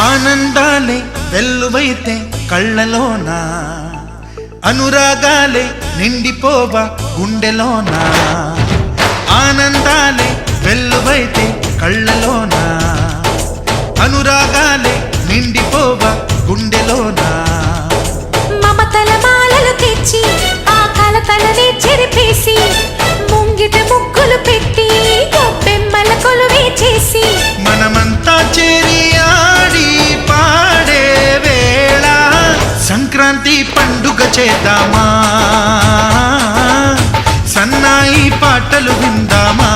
ఆనందాలే వెల్లువైతే కళ్ళలోన అనురాగాలే నిండిపోవా గుండెలోన ఆనందాలే వెల్లువైతే కళ్ళలోన అనురాగాలే నిండిపోవా గుండెలోన మమతల మాలలు తెచ్చి ఆ కలతలనే చెరిపేసి ముంగిట ముగ్గులు పెట్టి గొప్పెమ్మల కొలువే చేసి మనమంతా చేరి ఆడి పాడే వేళ సంక్రాంతి పండుగ చేద్దామా సన్నాయి పాటలు విందామా